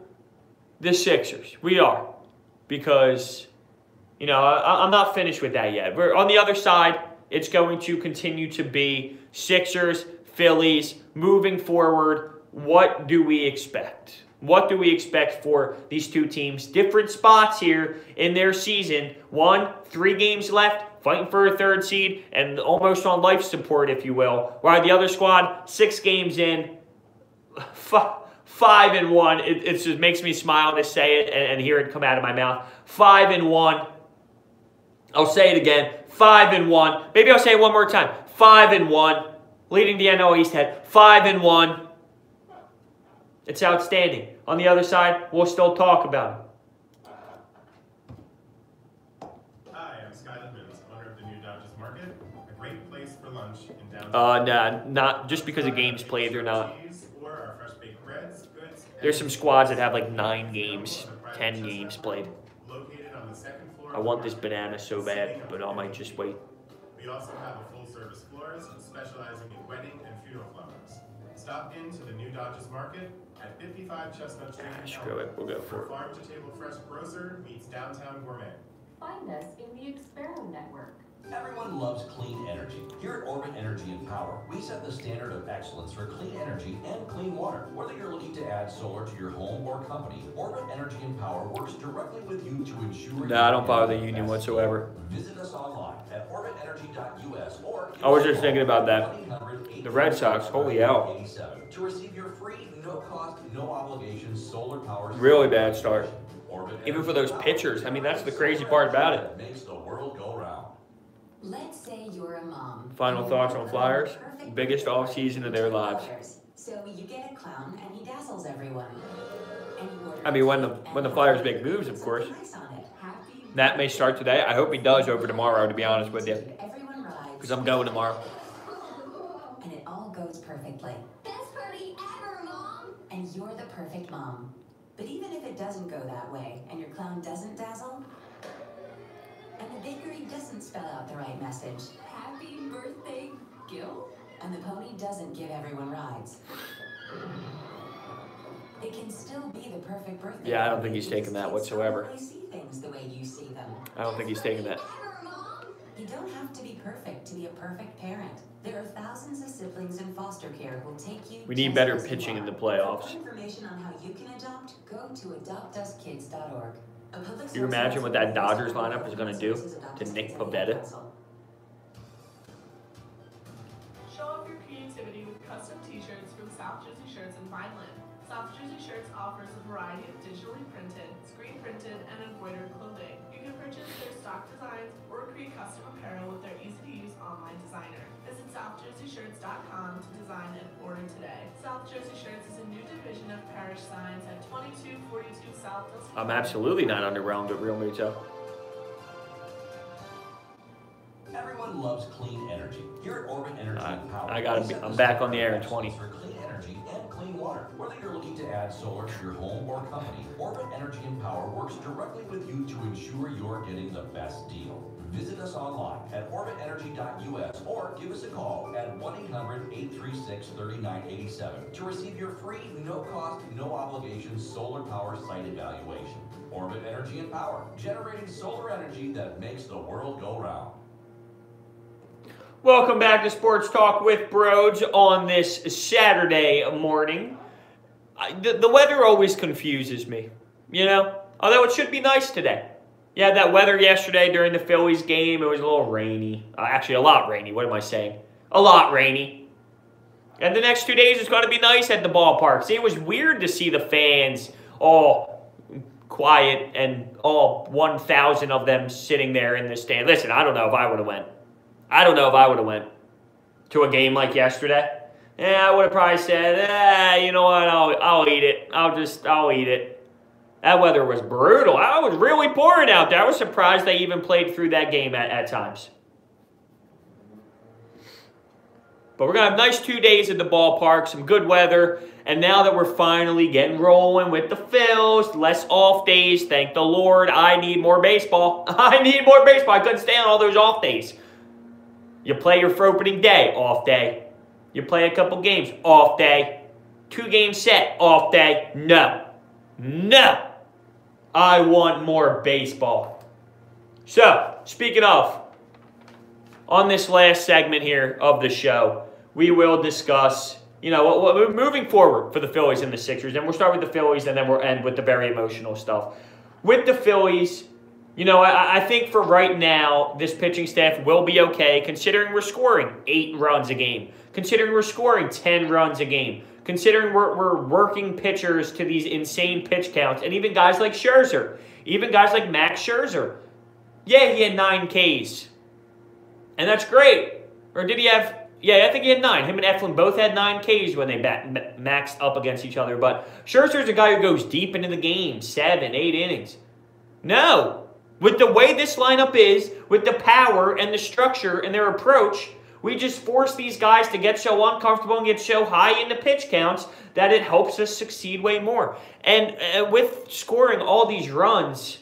the Sixers. We are, because you know I'm not finished with that yet. We're on the other side. It's going to continue to be Sixers, Phillies moving forward. What do we expect? What do we expect for these two teams? Different spots here in their season. 3 games left, fighting for a third seed, and almost on life support, if you will. While the other squad, 6 games in, 5-1. It just makes me smile to say it and hear it come out of my mouth. 5-1. I'll say it again. 5-1. Maybe I'll say it one more time. 5-1. Leading the NL East head. 5-1. It's outstanding. On the other side, we'll still talk about it. Hi, I'm Scott Edmonds, owner of the new Dodgers Market. A great place for lunch in downtown. Nah, not just because of games played. They're not. Or our fresh baked breads, goods, There's some squads that have like 9 games, 10 games played. located on the second floor. I want this banana so bad, but I might just wait. We also have a full-service florist specializing in wedding and funeral flowers. Stop into the new Dodges Market at 55 Chestnut Street. Screw it, we'll go for it. Farm to table fresh grocer meets downtown gourmet. Find us in the Experiment Network. Everyone loves clean energy. Here at Orbit Energy and Power, we set the standard of excellence for clean energy and clean water. Whether you're looking to add solar to your home or company, Orbit Energy and Power works directly with you to ensure. No, I don't follow the union whatsoever. Visit us online at orbitenergy.us or I was just thinking about that. The Red Sox, holy hell. To receive your free, no cost, no obligation solar power. Really bad start. Even for those pitchers. I mean, that's the crazy part about it. Makes the world go round. Let's say you're a mom. Final thoughts on Flyers? Biggest off season of their lives. So you get a clown and he dazzles everyone. I mean, when the Flyers make moves, of course. That may start today. I hope he does over tomorrow, to be honest with you. Because I'm going tomorrow. And it all goes perfectly. Best party ever, Mom! And you're the perfect mom. But even if it doesn't go that way, and your clown doesn't dazzle, and the bakery doesn't spell out the right message, Happy birthday, Gil? and the pony doesn't give everyone rides, it can still be the perfect birthday. Yeah, I don't think he's taking that whatsoever. They see things the way you see them. I don't think he's taking that. You don't have to be perfect to be a perfect parent. There are thousands of siblings in foster care who'll take you. We need better pitching in the playoffs. For information on how you can adopt, go to adoptuskids.org. You imagine what that Dodgers lineup is going to do to Nick Pivetta? Show off your creativity with custom t-shirts from South Jersey Shirts and Vineland. South Jersey Shirts offers a variety of digitally printed, screen printed, and embroidered clothing. You can purchase their stock designs or create custom apparel with their easy-to-use online designer. Visit SouthJerseyShirts.com to design and order today. South Jersey Shirts is a new division of Parish Signs at 2242 South Dusty. I'm absolutely not underwhelmed at Real Muto. Everyone loves clean energy. Here at Orbit Energy and Power, I'm back on the air in 20. For clean energy and clean water. Whether you're looking to add solar to your home or company, Orbit Energy and Power works directly with you to ensure you're getting the best deal. Visit us online at orbitenergy.us or give us a call at 1-800-836-3987 to receive your free, no-cost, no-obligation solar power site evaluation. Orbit Energy and Power, generating solar energy that makes the world go round. Welcome back to Sports Talk with Broads on this Saturday morning. The weather always confuses me, you know, although it should be nice today. Yeah, that weather yesterday during the Phillies game, it was a little rainy. Actually, a lot rainy. What am I saying? A lot rainy. And the next 2 days it's going to be nice at the ballpark. See, it was weird to see the fans all quiet and all 1,000 of them sitting there in the stand. Listen, I don't know if I would have went. I don't know if I would have went to a game like yesterday. Yeah, I would have probably said, you know what, I'll eat it. I'll eat it. That weather was brutal. I was really pouring out there. I was surprised they even played through that game at times. But we're going to have nice 2 days at the ballpark, some good weather. And now that we're finally getting rolling with the Phils, less off days, thank the Lord. I need more baseball. I need more baseball. I couldn't stand all those off days. You play your opening day, off day. You play a couple games, off day. 2 game set, off day. No. I want more baseball. So, speaking of, on this last segment here of the show, we will discuss, you know, moving forward for the Phillies and the Sixers. And we'll start with the Phillies, and then we'll end with the very emotional stuff. With the Phillies, you know, I think for right now, this pitching staff will be okay, considering we're scoring 8 runs a game, considering we're scoring 10 runs a game, considering we're working pitchers to these insane pitch counts, and even guys like Scherzer, even guys like Max Scherzer. Yeah, he had 9 Ks. And that's great. Or did he have... Yeah, I think he had 9. Him and Eflin both had 9 Ks when they maxed up against each other. But Scherzer's a guy who goes deep into the game, 7, 8 innings. No. With the way this lineup is, with the power and the structure and their approach, we just force these guys to get so uncomfortable and get so high in the pitch counts that it helps us succeed way more. And with scoring all these runs,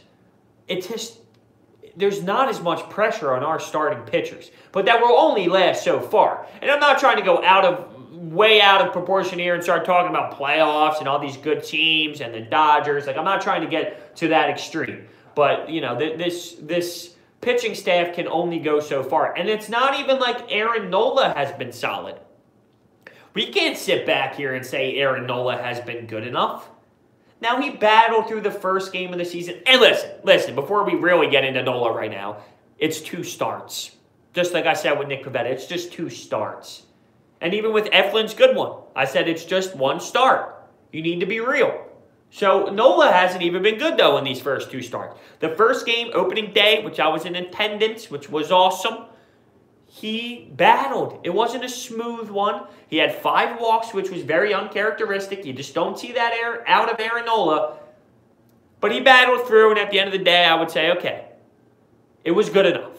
there's not as much pressure on our starting pitchers. But that will only last so far. And I'm not trying to go out of way out of proportion here and start talking about playoffs and all these good teams and the Dodgers. Like, I'm not trying to get to that extreme. But, you know, this pitching staff can only go so far. And it's not even like Aaron Nola has been solid. We can't sit back here and say Aaron Nola has been good enough. Now, he battled through the first game of the season. And listen, before we really get into Nola right now, it's 2 starts. Just like I said with Nick Pivetta, it's just 2 starts. And even with Eflin's good one, I said it's just 1 start. You need to be real. So Nola hasn't even been good, though, in these first 2 starts. The first game, opening day, which I was in attendance, which was awesome, he battled. It wasn't a smooth one. He had 5 walks, which was very uncharacteristic. You just don't see that out of Aaron Nola. But he battled through, and at the end of the day, I would say, okay, it was good enough.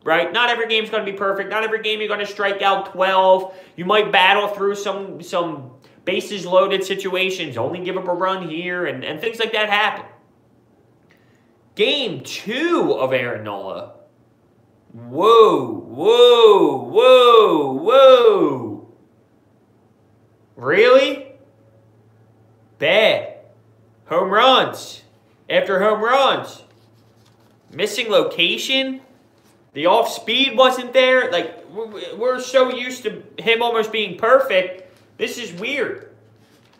Right? Not every game's going to be perfect. Not every game you're going to strike out 12. You might battle through some bases loaded situations, only give up a run here, and things like that happen. Game 2 of Aaron Nola. Whoa. Really? Bad. Home runs. After home runs. Missing location. The off-speed wasn't there. Like, we're so used to him almost being perfect. This is weird.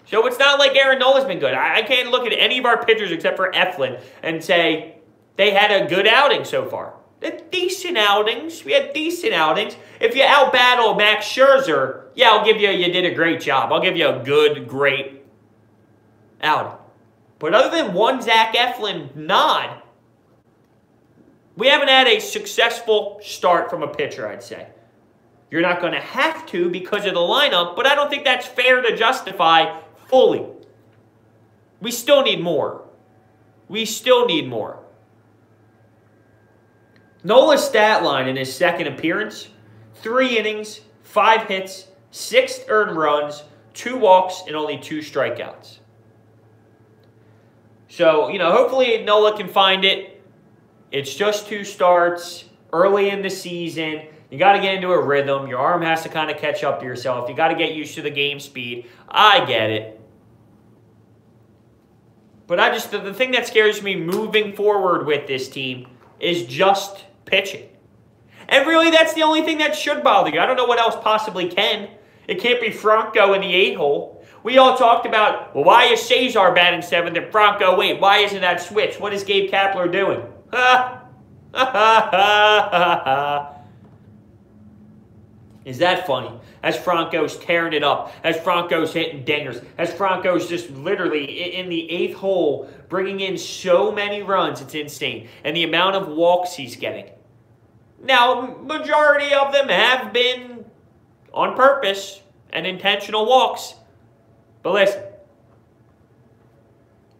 So it's not like Aaron Nola's been good. I can't look at any of our pitchers except for Eflin and say they had a good outing so far. They're decent outings. We had decent outings. If you out-battle Max Scherzer, yeah, I'll give you did a great job. I'll give you a good, great outing. But other than one Zach Eflin nod, we haven't had a successful start from a pitcher, I'd say. You're not going to have to because of the lineup, but I don't think that's fair to justify fully. We still need more. Nola's stat line in his second appearance, 3 innings, 5 hits, 6 earned runs, 2 walks, and only 2 strikeouts. So, you know, hopefully Nola can find it. It's just 2 starts early in the season. You got to get into a rhythm. Your arm has to kind of catch up to yourself. You got to get used to the game speed. I get it. But the thing that scares me moving forward with this team is just pitching. And really, that's the only thing that should bother you. I don't know what else possibly can. It can't be Franco in the 8-hole. We all talked about, well, why is Cesar batting 7th and Franco, wait, why isn't that switch? What is Gabe Kapler doing? Is that funny? As Franco's tearing it up, as Franco's hitting dingers, as Franco's just literally in the 8th hole bringing in so many runs, it's insane. And the amount of walks he's getting. Now, majority of them have been on purpose and intentional walks. But listen,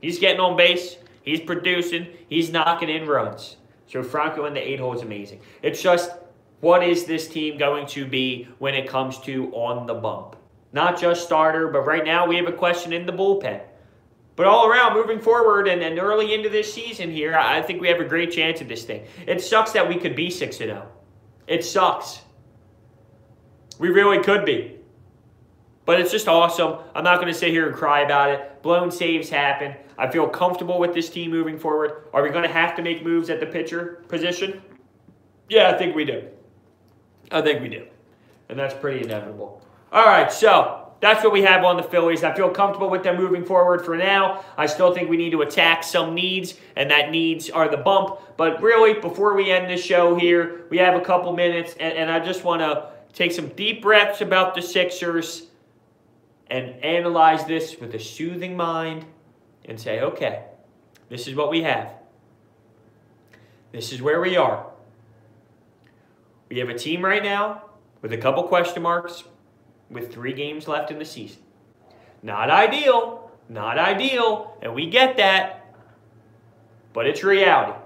he's getting on base, he's producing, he's knocking in runs. So Franco in the 8-hole is amazing. It's just, what is this team going to be when it comes to on the bump? Not just starter, but right now we have a question in the bullpen. But all around, moving forward and early into this season here, I think we have a great chance at this thing. It sucks that we could be 6-0. It sucks. We really could be. But it's just awesome. I'm not going to sit here and cry about it. Blown saves happen. I feel comfortable with this team moving forward. Are we going to have to make moves at the pitcher position? Yeah, I think we do. And that's pretty inevitable. All right, so that's what we have on the Phillies. I feel comfortable with them moving forward for now. I still think we need to attack some needs, and that needs are the bump. But really, before we end this show here, we have a couple minutes, and I just want to take some deep breaths about the Sixers and analyze this with a soothing mind and say, okay, this is what we have. This is where we are. We have a team right now with a couple question marks with 3 games left in the season. Not ideal, and we get that, but it's reality.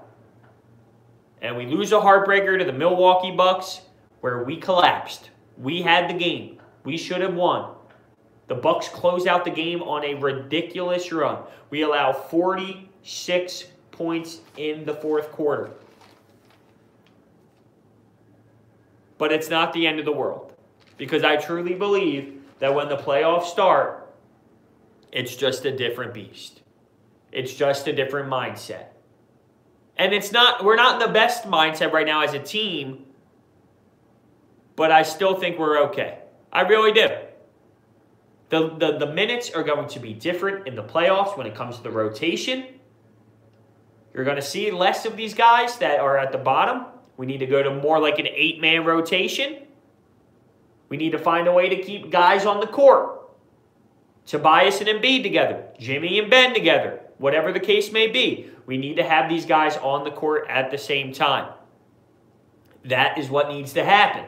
And we lose a heartbreaker to the Milwaukee Bucks where we collapsed. We had the game. We should have won. The Bucks close out the game on a ridiculous run. We allow 46 points in the 4th quarter. But it's not the end of the world. Because I truly believe that when the playoffs start, it's just a different beast. It's just a different mindset. And we're not in the best mindset right now as a team, but I still think we're okay. I really do. The minutes are going to be different in the playoffs when it comes to the rotation. You're going to see less of these guys that are at the bottom. We need to go to more like an 8-man rotation. We need to find a way to keep guys on the court. Tobias and Embiid together. Jimmy and Ben together. Whatever the case may be. We need to have these guys on the court at the same time. That is what needs to happen.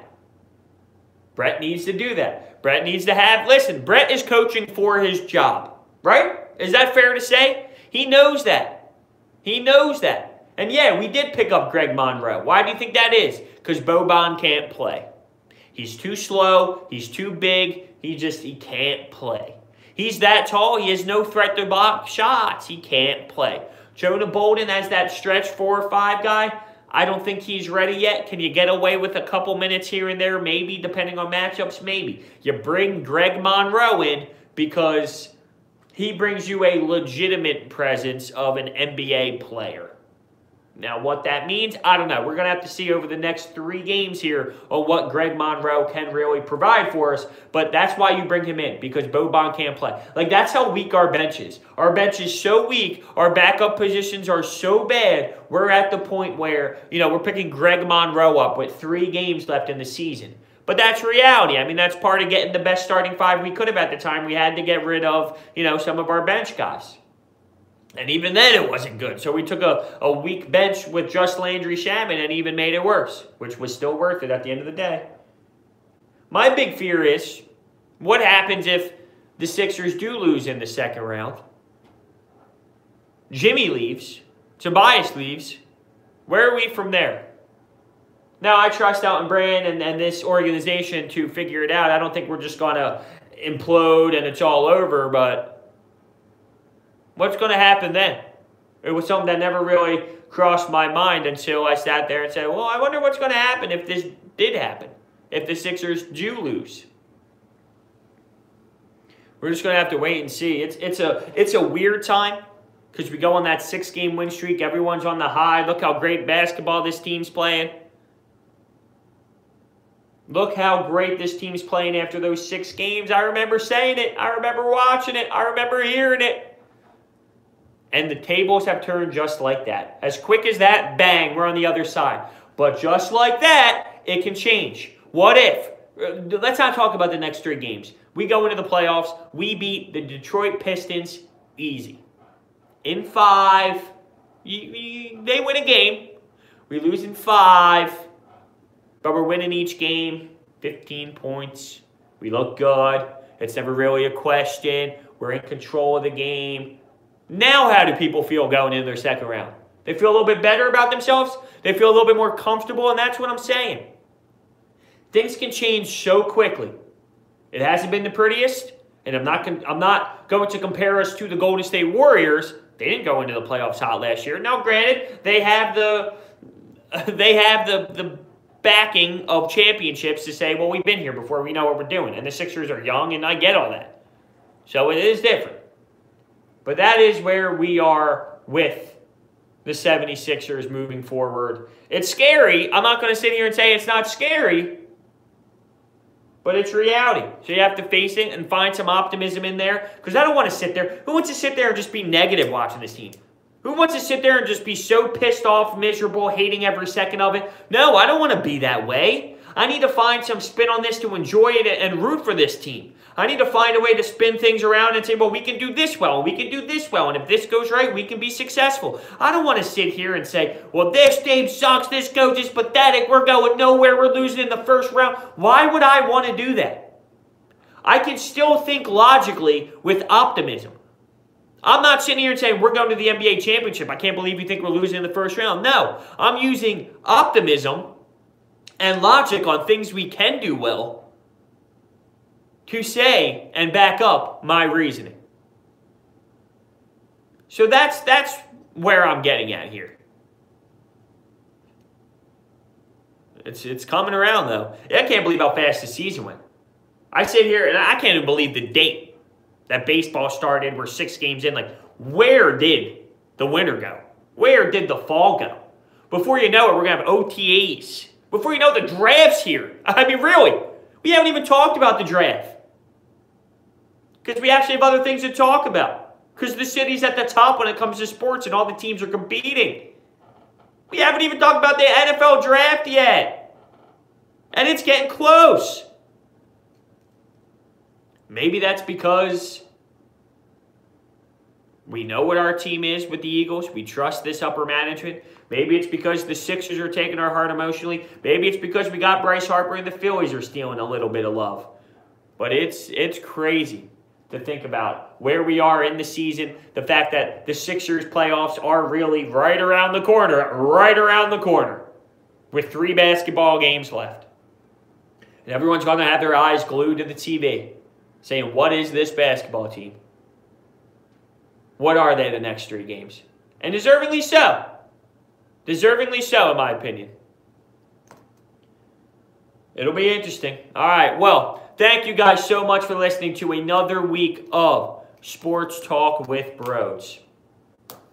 Brett needs to do that. Brett needs to have... Listen, Brett is coaching for his job. Right? Is that fair to say? He knows that. He knows that. And yeah, we did pick up Greg Monroe. Why do you think that is? Because Boban can't play. He's too slow. He's too big. He can't play. He's that tall. He has no threat to block shots. He can't play. Jonah Bolden as that stretch 4 or 5 guy. I don't think he's ready yet. Can you get away with a couple minutes here and there? Maybe, depending on matchups, maybe. You bring Greg Monroe in because he brings you a legitimate presence of an NBA player. Now, what that means, I don't know. We're going to have to see over the next 3 games here on what Greg Monroe can really provide for us. But that's why you bring him in, because Boban can't play. Like, that's how weak our bench is. Our bench is so weak. Our backup positions are so bad. We're at the point where, we're picking Greg Monroe up with 3 games left in the season. But that's reality. I mean, that's part of getting the best starting 5 we could have at the time. We had to get rid of, some of our bench guys. And even then, it wasn't good. So we took a weak bench with just Landry Shaman and even made it worse, which was still worth it at the end of the day. My big fear is, what happens if the Sixers do lose in the second round? Jimmy leaves. Tobias leaves. Where are we from there? Now, I trust Elton Brand and this organization to figure it out. I don't think we're just going to implode and it's all over, but what's going to happen then? It was something that never really crossed my mind until I sat there and said, well, I wonder what's going to happen if this did happen, if the Sixers do lose. We're just going to have to wait and see. It's a weird time because we go on that 6-game win streak. Everyone's on the high. Look how great basketball this team's playing. Look how great this team's playing after those 6 games. I remember saying it. I remember watching it. I remember hearing it. And the tables have turned just like that. As quick as that, bang, we're on the other side. But just like that, it can change. What if? Let's not talk about the next 3 games. We go into the playoffs. We beat the Detroit Pistons easy. In 5, they win a game. We lose in 5. But we're winning each game. 15 points. We look good. It's never really a question. We're in control of the game. Now how do people feel going into their second round? They feel a little bit better about themselves. They feel a little bit more comfortable, and that's what I'm saying. Things can change so quickly. It hasn't been the prettiest, and I'm not going to compare us to the Golden State Warriors. They didn't go into the playoffs hot last year. Now, granted, they have the backing of championships to say, well, we've been here before. We know what we're doing. And the Sixers are young, and I get all that. So it is different. But that is where we are with the 76ers moving forward. It's scary. I'm not going to sit here and say it's not scary. But it's reality. So you have to face it and find some optimism in there. Because I don't want to sit there. Who wants to sit there and just be negative watching this team? Who wants to sit there and just be so pissed off, miserable, hating every second of it? No, I don't want to be that way. I need to find some spin on this to enjoy it and root for this team. I need to find a way to spin things around and say, well, we can do this well, and we can do this well, and if this goes right, we can be successful. I don't want to sit here and say, well, this team sucks, this coach is pathetic, we're going nowhere, we're losing in the first round. Why would I want to do that? I can still think logically with optimism. I'm not sitting here and saying, we're going to the NBA championship. I can't believe you think we're losing in the first round. No, I'm using optimism and logic on things we can do well to say and back up my reasoning. So that's where I'm getting at here. It's coming around, though. I can't believe how fast the season went. I sit here and I can't even believe the date that baseball started. We're 6 games in. Like, where did the winter go? Where did the fall go? Before you know it, we're going to have OTAs. Before you know, the draft's here. I mean, really, we haven't even talked about the draft. Because we actually have other things to talk about. Because the city's at the top when it comes to sports and all the teams are competing. We haven't even talked about the NFL draft yet. And it's getting close. Maybe that's because we know what our team is with the Eagles. We trust this upper management. Maybe it's because the Sixers are taking our heart emotionally. Maybe it's because we got Bryce Harper and the Phillies are stealing a little bit of love. But it's crazy to think about where we are in the season. The fact that the Sixers playoffs are really right around the corner with 3 basketball games left. And everyone's going to have their eyes glued to the TV saying, what is this basketball team? What are they the next 3 games? And deservingly so. Deservingly so, in my opinion. It'll be interesting. All right, well, thank you guys so much for listening to another week of Sports Talk with Bros.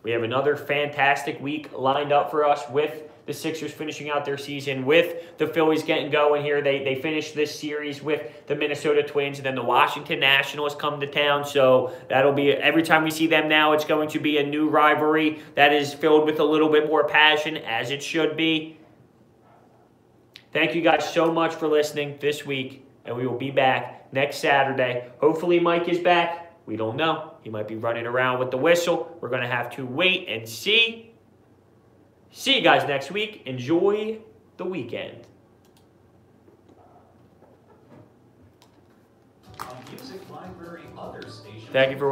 We have another fantastic week lined up for us with the Sixers finishing out their season, with the Phillies getting going here. They finished this series with the Minnesota Twins, and then the Washington Nationals come to town. So that'll be, every time we see them now, it's going to be a new rivalry that is filled with a little bit more passion, as it should be. Thank you guys so much for listening this week, and we will be back next Saturday. Hopefully Mike is back. We don't know. He might be running around with the whistle. We're going to have to wait and see. See you guys next week. Enjoy the weekend. On Music Library Other Stations. Thank you for watching.